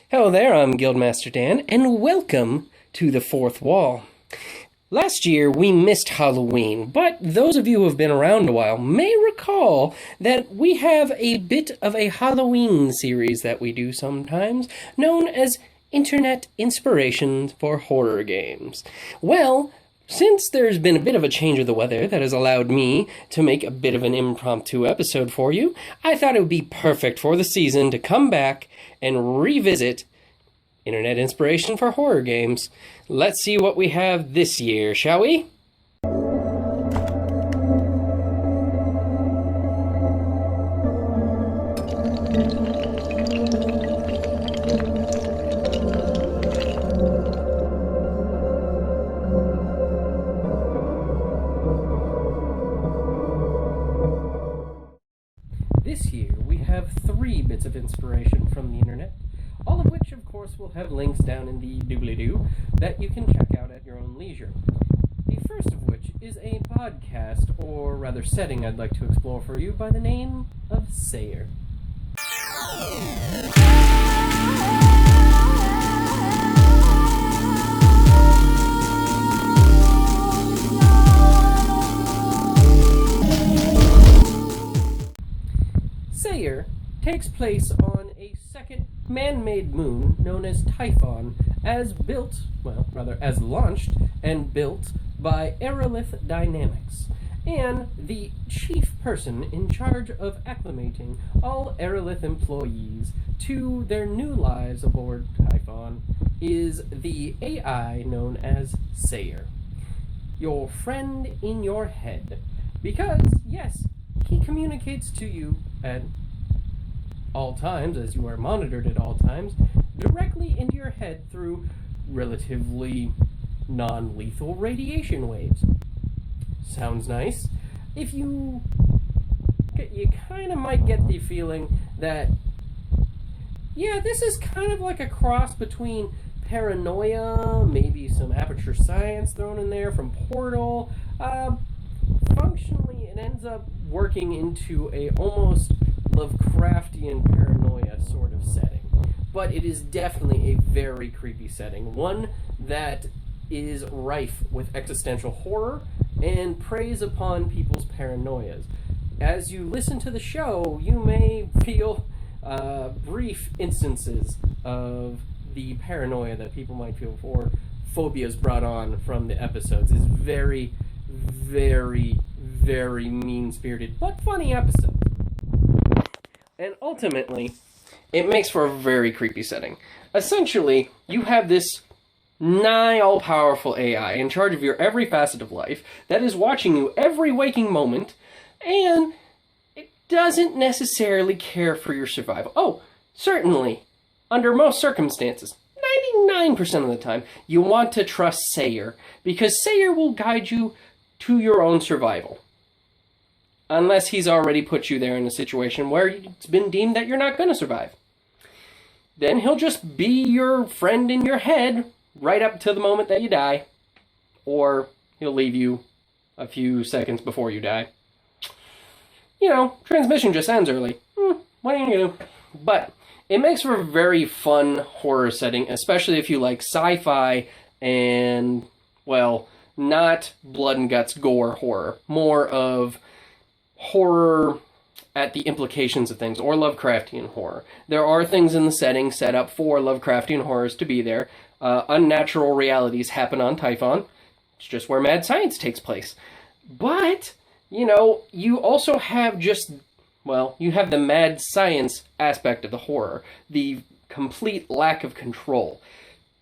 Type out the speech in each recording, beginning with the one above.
Hello there, I'm Guildmaster Dan, and welcome to the Fourth Wall. Last year, we missed Halloween, but those of you who have been around a while may recall that we have a bit of a Halloween series that we do sometimes, known as Internet Inspirations for Horror Games. Well, since there's been a bit of a change of the weather that has allowed me to make a bit of an impromptu episode for you, I thought it would be perfect for the season to come back and revisit Internet Inspiration for Horror Games. Let's see what we have this year, shall we? This year, we have 3 bits of inspiration from the internet, all of which, of course, will have links down in the doobly-doo that you can check out at your own leisure. The first of which is a podcast, or rather setting I'd like to explore for you, by the name of Sayer. Sayer takes place on a second man-made moon known as Typhon, as launched and built by Aerolith Dynamics, and the chief person in charge of acclimating all Aerolith employees to their new lives aboard Typhon is the AI known as Sayer. Your friend in your head. Because, yes, he communicates to you at all times, as you are monitored at all times, directly into your head through relatively non-lethal radiation waves. Sounds nice. You kind of might get the feeling that, yeah, this is kind of like a cross between Paranoia, maybe some Aperture Science thrown in there from Portal. Functionally, it ends up working into a almost Lovecraftian Paranoia sort of setting. But it is definitely a very creepy setting, one that is rife with existential horror and preys upon people's paranoias. As you listen to the show, you may feel brief instances of the paranoia that people might feel for phobias brought on from the episodes. It's very, very, very mean-spirited, but funny episodes. And ultimately, it makes for a very creepy setting. Essentially, you have this nigh all-powerful AI in charge of your every facet of life that is watching you every waking moment, and it doesn't necessarily care for your survival. Oh, certainly, under most circumstances, 99% of the time, you want to trust Sayer, because Sayer will guide you to your own survival. Unless he's already put you there in a situation where it's been deemed that you're not going to survive. Then he'll just be your friend in your head right up to the moment that you die. Or he'll leave you a few seconds before you die. You know, transmission just ends early. What are you going to do? But it makes for a very fun horror setting, especially if you like sci-fi and, well, not blood and guts gore horror. More of horror at the implications of things, or Lovecraftian horror. There are things in the setting set up for Lovecraftian horrors to be there. Unnatural realities happen on Typhon. It's just where mad science takes place. But, you also have you have the mad science aspect of the horror. The complete lack of control.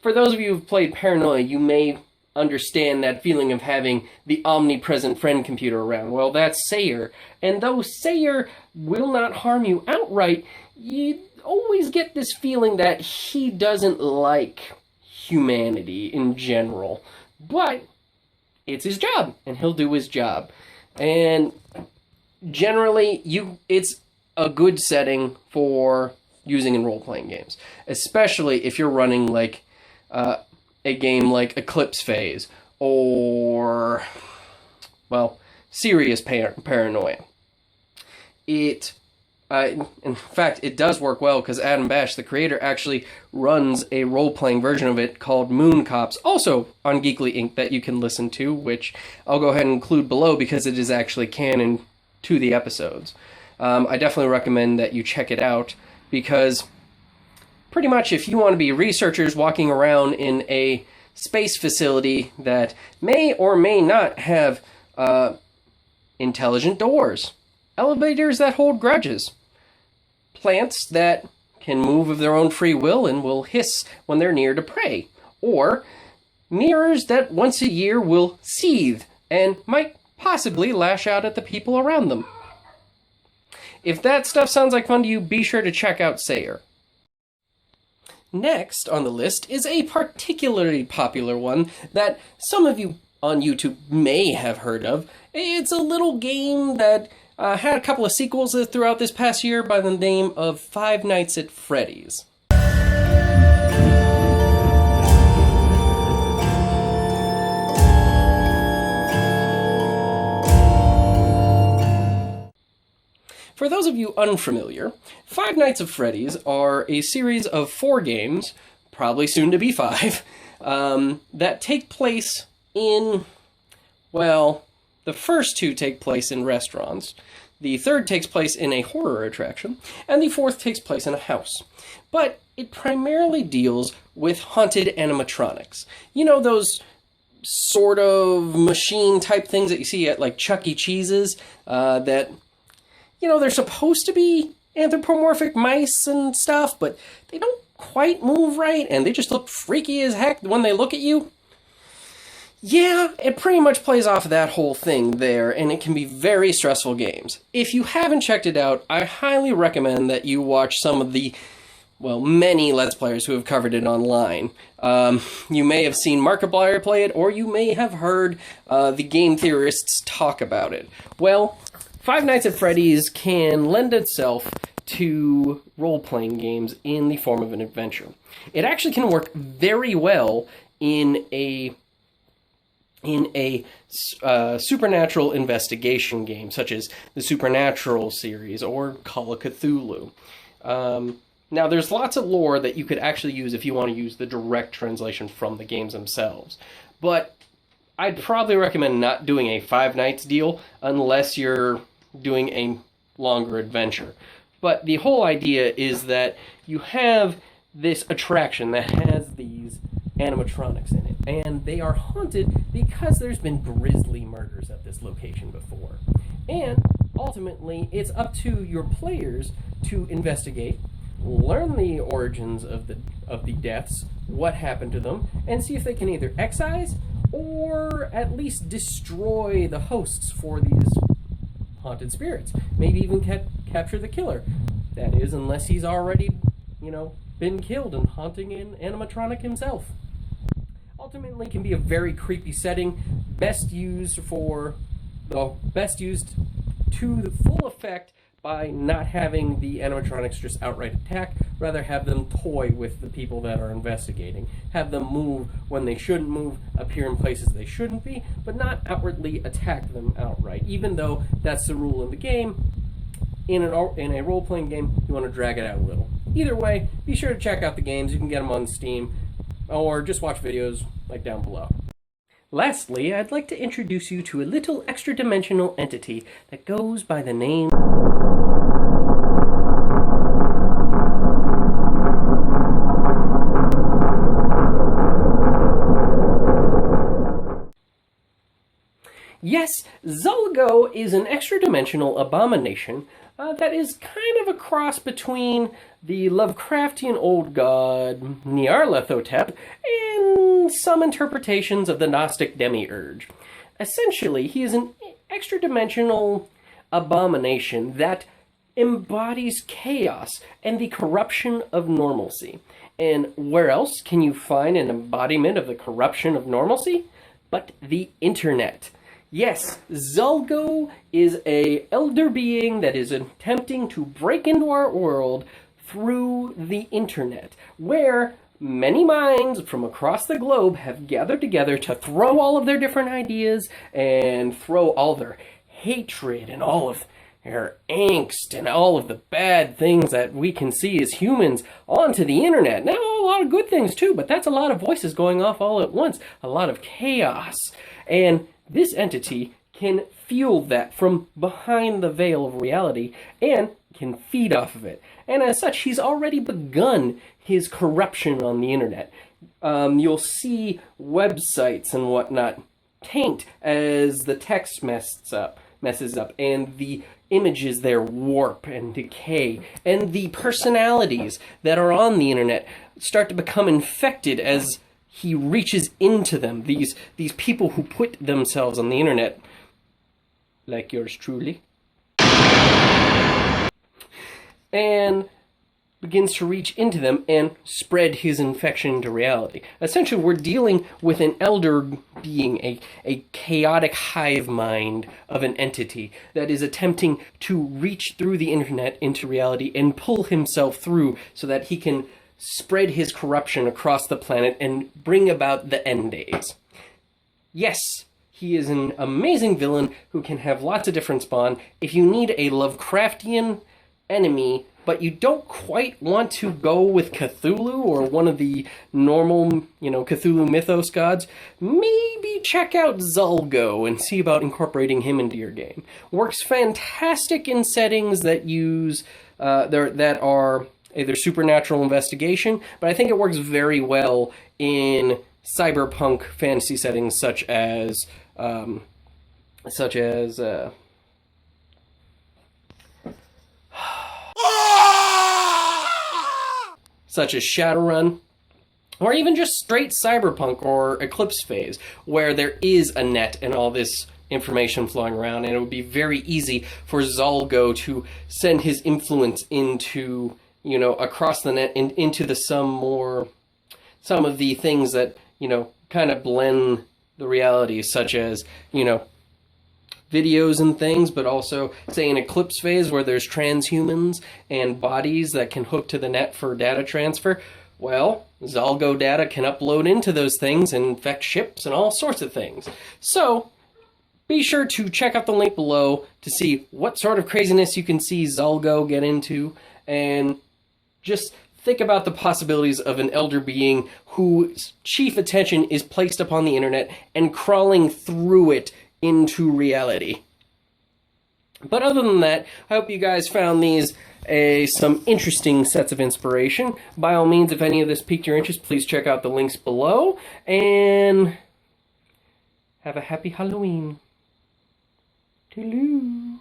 For those of you who've played Paranoia, you may understand that feeling of having the omnipresent friend computer around. Well, that's Sayer. And though Sayer will not harm you outright, you always get this feeling that he doesn't like humanity in general. But it's his job, and he'll do his job. And generally, it's a good setting for using in role-playing games. Especially if you're running a game like Eclipse Phase, or, serious paranoia. It In fact, it does work well because Adam Bash, the creator, actually runs a role-playing version of it called Moon Cops, also on Geekly Inc. that you can listen to, which I'll go ahead and include below because it is actually canon to the episodes. I definitely recommend that you check it out because pretty much if you want to be researchers walking around in a space facility that may or may not have intelligent doors, elevators that hold grudges, plants that can move of their own free will and will hiss when they're near to prey, or mirrors that once a year will seethe and might possibly lash out at the people around them. If that stuff sounds like fun to you, be sure to check out Sayer. Next on the list is a particularly popular one that some of you on YouTube may have heard of. It's a little game that had a couple of sequels throughout this past year by the name of Five Nights at Freddy's. For those of you unfamiliar, Five Nights at Freddy's are a series of 4 games, probably soon to be 5, that take place in, well, the first 2 take place in restaurants, the third takes place in a horror attraction, and the fourth takes place in a house. But it primarily deals with haunted animatronics. You know those sort of machine-type things that you see at, like, Chuck E. Cheese's, that, you know, they're supposed to be anthropomorphic mice and stuff, but they don't quite move right, and they just look freaky as heck when they look at you? Yeah, it pretty much plays off of that whole thing there, and it can be very stressful games. If you haven't checked it out, I highly recommend that you watch some of the, well, many Let's Players who have covered it online. You may have seen Markiplier play it, or you may have heard the game theorists talk about it. Well, Five Nights at Freddy's can lend itself to role-playing games in the form of an adventure. It actually can work very well in a supernatural investigation game, such as the Supernatural series or Call of Cthulhu. Now, there's lots of lore that you could actually use if you want to use the direct translation from the games themselves. But I'd probably recommend not doing a Five Nights deal unless you're doing a longer adventure. But the whole idea is that you have this attraction that has these animatronics in it, and they are haunted because there's been grisly murders at this location before. And ultimately, it's up to your players to investigate, learn the origins of the deaths, what happened to them, and see if they can either excise or at least destroy the hosts for these haunted spirits. Maybe even capture the killer. That is, unless he's already, been killed and haunting an animatronic himself. Ultimately, can be a very creepy setting, best used to the full effect by not having the animatronics just outright attack, rather have them toy with the people that are investigating, have them move when they shouldn't move, appear in places they shouldn't be, but not outwardly attack them outright, even though that's the rule in the game. In a role-playing game, you want to drag it out a little. Either way, be sure to check out the games. You can get them on Steam, or just watch videos like down below. Lastly, I'd like to introduce you to a little extra-dimensional entity that goes by the name... Yes, Zalgo is an extra-dimensional abomination that is kind of a cross between the Lovecraftian old god Nyarlathotep and some interpretations of the Gnostic demiurge. Essentially, he is an extra-dimensional abomination that embodies chaos and the corruption of normalcy. And where else can you find an embodiment of the corruption of normalcy? But the internet. Yes, Zalgo is an elder being that is attempting to break into our world through the internet, where many minds from across the globe have gathered together to throw all of their different ideas and throw all their hatred and all of their angst and all of the bad things that we can see as humans onto the internet. Now, a lot of good things too, but that's a lot of voices going off all at once, a lot of chaos. And this entity can feel that from behind the veil of reality and can feed off of it. And as such, he's already begun his corruption on the internet. You'll see websites and whatnot taint as the text messes up, and the images there warp and decay, and the personalities that are on the internet start to become infected as he reaches into them. These people who put themselves on the internet, like yours truly, and begins to reach into them and spread his infection into reality. Essentially, we're dealing with an elder being, a chaotic hive mind of an entity that is attempting to reach through the internet into reality and pull himself through so that he can spread his corruption across the planet and bring about the end days. Yes, he is an amazing villain who can have lots of different spawn. If you need a Lovecraftian enemy, but you don't quite want to go with Cthulhu or one of the normal, Cthulhu mythos gods, maybe check out Zalgo and see about incorporating him into your game. Works fantastic in settings that use, that are either supernatural investigation, but I think it works very well in cyberpunk fantasy settings such as Shadowrun, or even just straight cyberpunk or Eclipse phase, where there is a net and all this information flowing around, and it would be very easy for Zalgo to send his influence into, across the net into some of the things that, kind of blend the reality, such as, videos and things, but also, say, in Eclipse phase where there's transhumans and bodies that can hook to the net for data transfer. Well, Zalgo data can upload into those things and infect ships and all sorts of things. So, be sure to check out the link below to see what sort of craziness you can see Zalgo get into, and just think about the possibilities of an elder being whose chief attention is placed upon the internet and crawling through it into reality. But other than that, I hope you guys found these some interesting sets of inspiration. By all means, if any of this piqued your interest, please check out the links below, and have a happy Halloween. Toodaloo.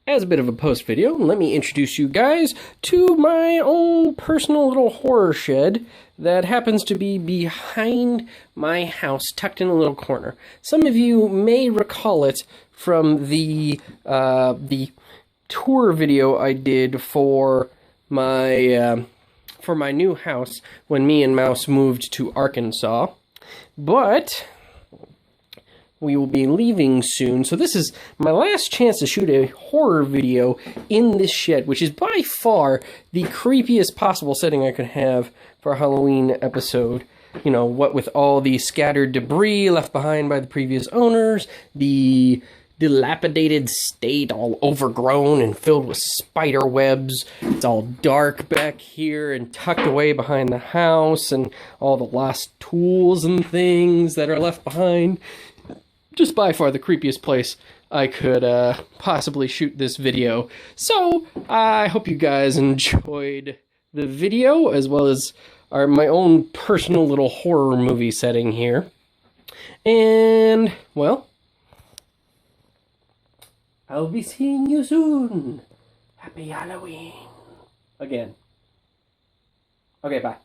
As a bit of a post video, let me introduce you guys to my own personal little horror shed that happens to be behind my house, tucked in a little corner. Some of you may recall it from the tour video I did for my new house when me and Mouse moved to Arkansas. But we will be leaving soon, so this is my last chance to shoot a horror video in this shed, which is by far the creepiest possible setting I could have for a Halloween episode. What with all the scattered debris left behind by the previous owners, the dilapidated state, all overgrown and filled with spider webs. It's all dark back here and tucked away behind the house, and all the lost tools and things that are left behind. Just by far the creepiest place I could possibly shoot this video. So, I hope you guys enjoyed the video, as well as my own personal little horror movie setting here. And, well, I'll be seeing you soon. Happy Halloween. Again. Okay, bye.